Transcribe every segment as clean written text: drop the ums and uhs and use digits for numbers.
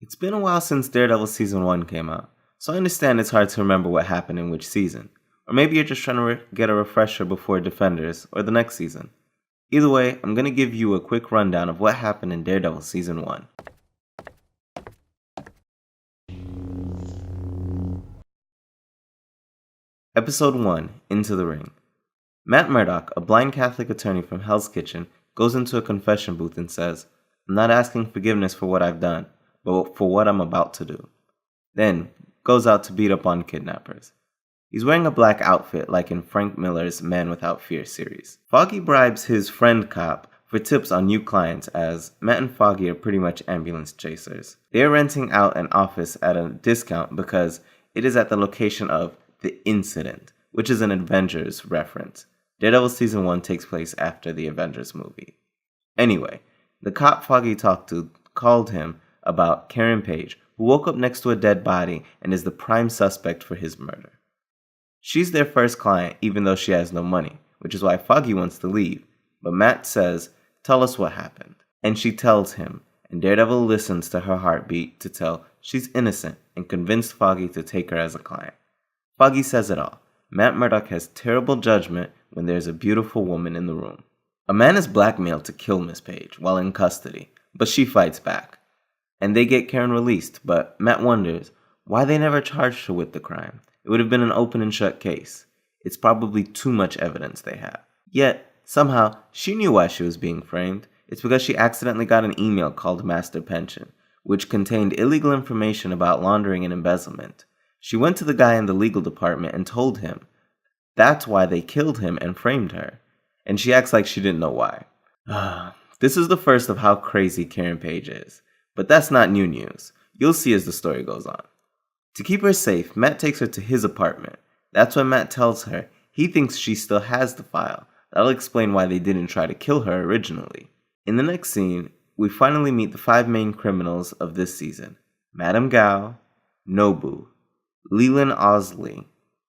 It's been a while since Daredevil Season 1 came out, so I understand it's hard to remember what happened in which season. Or maybe you're just trying to get a refresher before Defenders or the next season. Either way, I'm going to give you a quick rundown of what happened in Daredevil Season 1. Episode 1, Into the Ring. Matt Murdock, a blind Catholic attorney from Hell's Kitchen, goes into a confession booth and says, "I'm not asking forgiveness for what I've done, but for what I'm about to do." Then goes out to beat up on kidnappers. He's wearing a black outfit like in Frank Miller's Man Without Fear series. Foggy bribes his friend cop for tips on new clients, as Matt and Foggy are pretty much ambulance chasers. They are renting out an office at a discount because it is at the location of The Incident, which is an Avengers reference. Daredevil Season 1 takes place after the Avengers movie. Anyway, the cop Foggy talked to called him about Karen Page, who woke up next to a dead body and is the prime suspect for his murder. She's their first client even though she has no money, which is why Foggy wants to leave, but Matt says, "Tell us what happened." And she tells him, and Daredevil listens to her heartbeat to tell she's innocent and convinced Foggy to take her as a client. Foggy says it all. Matt Murdock has terrible judgment when there's a beautiful woman in the room. A man is blackmailed to kill Miss Page while in custody, but she fights back. And they get Karen released, but Matt wonders why they never charged her with the crime. It would have been an open and shut case. It's probably too much evidence they have. Yet, somehow, she knew why she was being framed. It's because she accidentally got an email called Master Pension, which contained illegal information about laundering and embezzlement. She went to the guy in the legal department and told him. That's why they killed him and framed her. And she acts like she didn't know why. This is the first of how crazy Karen Page is. But that's not new news. You'll see as the story goes on. To keep her safe, Matt takes her to his apartment. That's when Matt tells her he thinks she still has the file. That'll explain why they didn't try to kill her originally. In the next scene, we finally meet the 5 main criminals of this season. Madame Gao, Nobu, Leland Osley,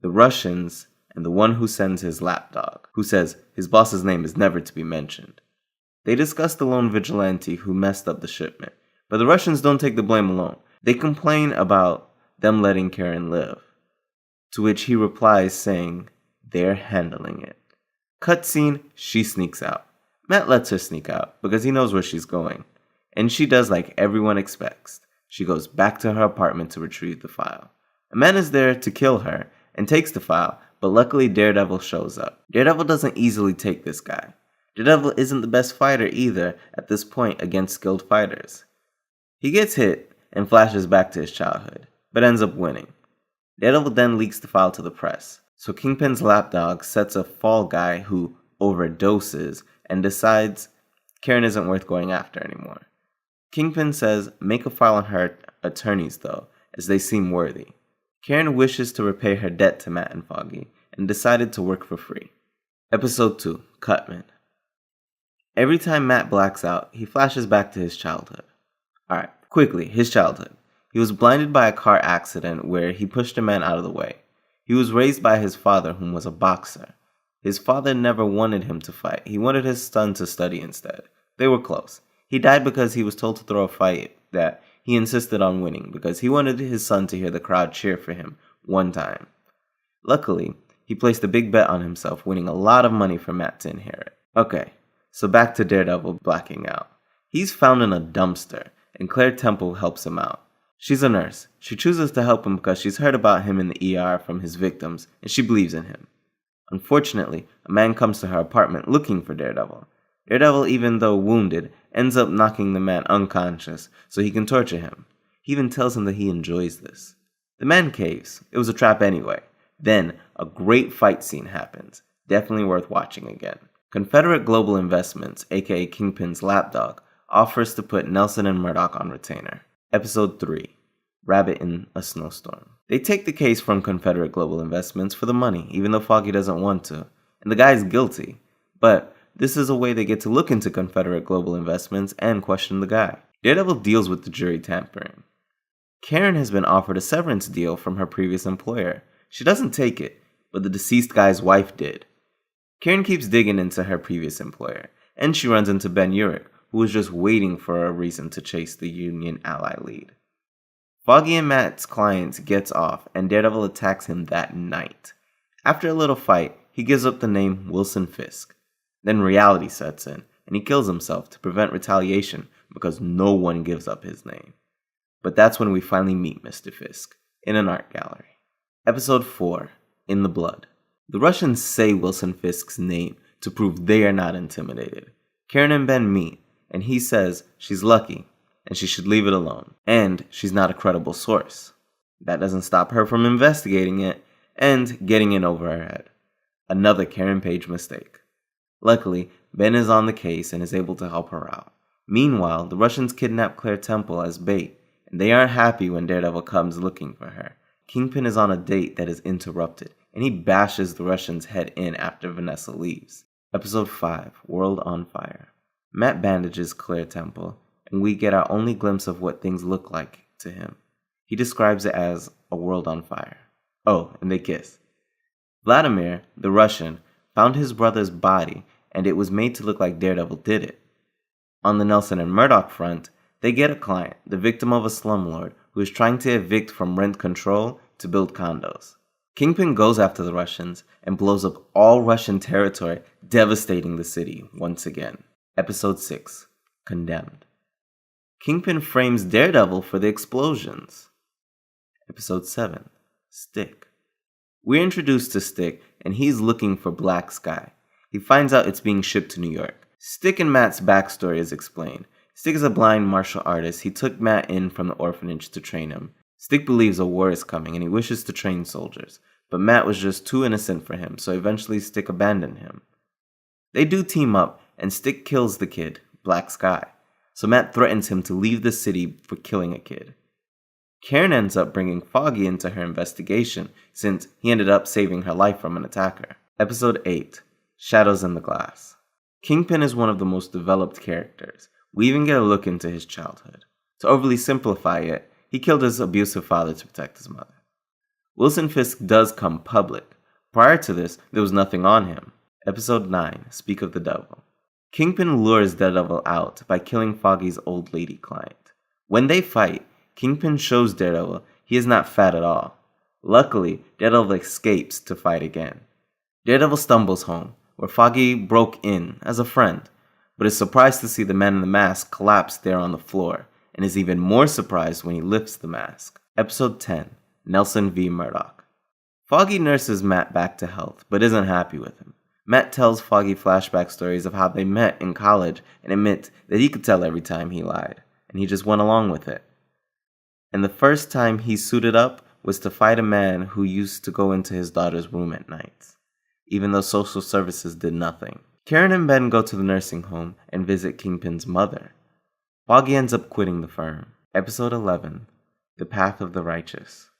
the Russians, and the one who sends his lapdog, who says his boss's name is never to be mentioned. They discuss the lone vigilante who messed up the shipment. But the Russians don't take the blame alone. They complain about them letting Karen live. To which he replies saying, "They're handling it." Cutscene, she sneaks out. Matt lets her sneak out because he knows where she's going. And she does like everyone expects. She goes back to her apartment to retrieve the file. A man is there to kill her and takes the file, but luckily Daredevil shows up. Daredevil doesn't easily take this guy. Daredevil isn't the best fighter either at this point against skilled fighters. He gets hit and flashes back to his childhood, but ends up winning. Daredevil then leaks the file to the press, so Kingpin's lapdog sets a fall guy who overdoses and decides Karen isn't worth going after anymore. Kingpin says make a file on her attorneys though, as they seem worthy. Karen wishes to repay her debt to Matt and Foggy, and decided to work for free. Episode 2, Cutman. Every time Matt blacks out, he flashes back to his childhood. Alright, quickly, his childhood. He was blinded by a car accident where he pushed a man out of the way. He was raised by his father, whom was a boxer. His father never wanted him to fight. He wanted his son to study instead. They were close. He died because he was told to throw a fight that he insisted on winning because he wanted his son to hear the crowd cheer for him one time. Luckily, he placed a big bet on himself, winning a lot of money for Matt to inherit. Okay, so back to Daredevil blacking out. He's found in a dumpster, and Claire Temple helps him out. She's a nurse. She chooses to help him because she's heard about him in the ER from his victims, and she believes in him. Unfortunately, a man comes to her apartment looking for Daredevil. Daredevil, even though wounded, ends up knocking the man unconscious so he can torture him. He even tells him that he enjoys this. The man caves. It was a trap anyway. Then, a great fight scene happens. Definitely worth watching again. Confederate Global Investments, aka Kingpin's lapdog, offers to put Nelson and Murdock on retainer. Episode 3, Rabbit in a Snowstorm. They take the case from Confederate Global Investments for the money, even though Foggy doesn't want to. And the guy's guilty. But this is a way they get to look into Confederate Global Investments and question the guy. Daredevil deals with the jury tampering. Karen has been offered a severance deal from her previous employer. She doesn't take it, but the deceased guy's wife did. Karen keeps digging into her previous employer, and she runs into Ben Urich, who was just waiting for a reason to chase the Union ally lead. Foggy and Matt's client gets off, and Daredevil attacks him that night. After a little fight, he gives up the name Wilson Fisk. Then reality sets in, and he kills himself to prevent retaliation because no one gives up his name. But that's when we finally meet Mr. Fisk, in an art gallery. Episode 4, In the Blood. The Russians say Wilson Fisk's name to prove they are not intimidated. Karen and Ben meet, and he says she's lucky, and she should leave it alone, and she's not a credible source. That doesn't stop her from investigating it, and getting in over her head. Another Karen Page mistake. Luckily, Ben is on the case and is able to help her out. Meanwhile, the Russians kidnap Claire Temple as bait, and they aren't happy when Daredevil comes looking for her. Kingpin is on a date that is interrupted, and he bashes the Russian's head in after Vanessa leaves. Episode 5, World on Fire. Matt bandages Claire Temple, and we get our only glimpse of what things look like to him. He describes it as a world on fire. Oh, and they kiss. Vladimir, the Russian, found his brother's body, and it was made to look like Daredevil did it. On the Nelson and Murdock front, they get a client, the victim of a slumlord, who is trying to evict from rent control to build condos. Kingpin goes after the Russians and blows up all Russian territory, devastating the city once again. Episode 6, Condemned. Kingpin frames Daredevil for the explosions. Episode 7, Stick. We're introduced to Stick, and he's looking for Black Sky. He finds out it's being shipped to New York. Stick and Matt's backstory is explained. Stick is a blind martial artist. He took Matt in from the orphanage to train him. Stick believes a war is coming, and he wishes to train soldiers. But Matt was just too innocent for him, so eventually Stick abandoned him. They do team up, and Stick kills the kid, Black Sky. So Matt threatens him to leave the city for killing a kid. Karen ends up bringing Foggy into her investigation, since he ended up saving her life from an attacker. Episode 8, Shadows in the Glass. Kingpin is one of the most developed characters. We even get a look into his childhood. To overly simplify it, he killed his abusive father to protect his mother. Wilson Fisk does come public. Prior to this, there was nothing on him. Episode 9, Speak of the Devil. Kingpin lures Daredevil out by killing Foggy's old lady client. When they fight, Kingpin shows Daredevil he is not fat at all. Luckily, Daredevil escapes to fight again. Daredevil stumbles home, where Foggy broke in as a friend, but is surprised to see the man in the mask collapse there on the floor, and is even more surprised when he lifts the mask. Episode 10, Nelson V Murdock. Foggy nurses Matt back to health, but isn't happy with him. Matt tells Foggy flashback stories of how they met in college and admits that he could tell every time he lied, and he just went along with it. And the first time he suited up was to fight a man who used to go into his daughter's room at night, even though social services did nothing. Karen and Ben go to the nursing home and visit Kingpin's mother. Foggy ends up quitting the firm. Episode 11, The Path of the Righteous.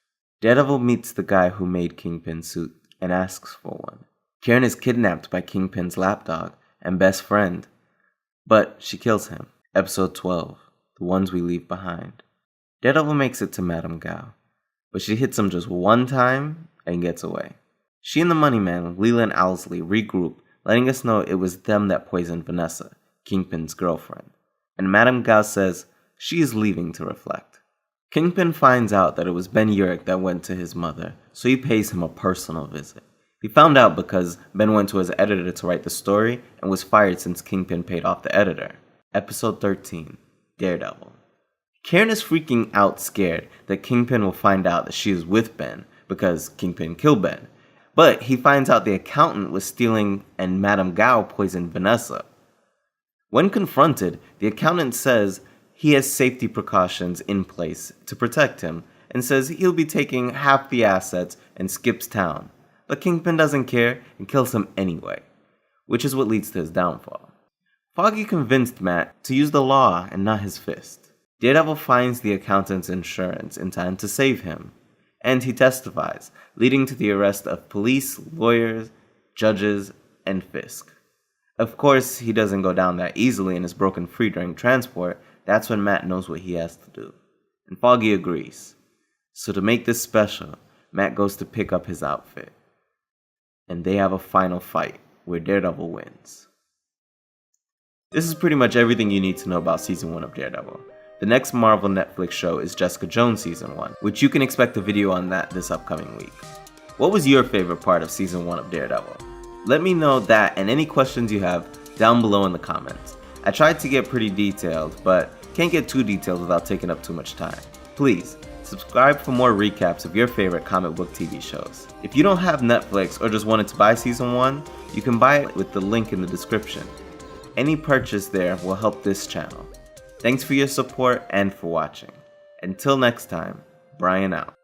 Daredevil meets the guy who made Kingpin's suit and asks for one. Karen is kidnapped by Kingpin's lapdog and best friend, but she kills him. Episode 12, The Ones We Leave Behind. Daredevil makes it to Madame Gao, but she hits him just one time and gets away. She and the money man, Leland Owlsley, regroup, letting us know it was them that poisoned Vanessa, Kingpin's girlfriend, and Madame Gao says she is leaving to reflect. Kingpin finds out that it was Ben Urich that went to his mother, so he pays him a personal visit. He found out because Ben went to his editor to write the story and was fired since Kingpin paid off the editor. Episode 13, Daredevil. Karen is freaking out scared that Kingpin will find out that she is with Ben because Kingpin killed Ben. But he finds out the accountant was stealing and Madame Gao poisoned Vanessa. When confronted, the accountant says he has safety precautions in place to protect him and says he'll be taking half the assets and skips town. But Kingpin doesn't care and kills him anyway, which is what leads to his downfall. Foggy convinced Matt to use the law and not his fist. Daredevil finds the accountant's insurance in time to save him, and he testifies, leading to the arrest of police, lawyers, judges, and Fisk. Of course, he doesn't go down that easily and is broken free during transport. That's when Matt knows what he has to do, and Foggy agrees. So to make this special, Matt goes to pick up his outfit, and they have a final fight where Daredevil wins. This is pretty much everything you need to know about Season 1 of Daredevil. The next Marvel Netflix show is Jessica Jones Season 1, which you can expect a video on that this upcoming week. What was your favorite part of Season 1 of Daredevil? Let me know that and any questions you have down below in the comments. I tried to get pretty detailed, but can't get too detailed without taking up too much time. Please, subscribe for more recaps of your favorite comic book TV shows. If you don't have Netflix or just wanted to buy Season 1, you can buy it with the link in the description. Any purchase there will help this channel. Thanks for your support and for watching. Until next time, Brian out.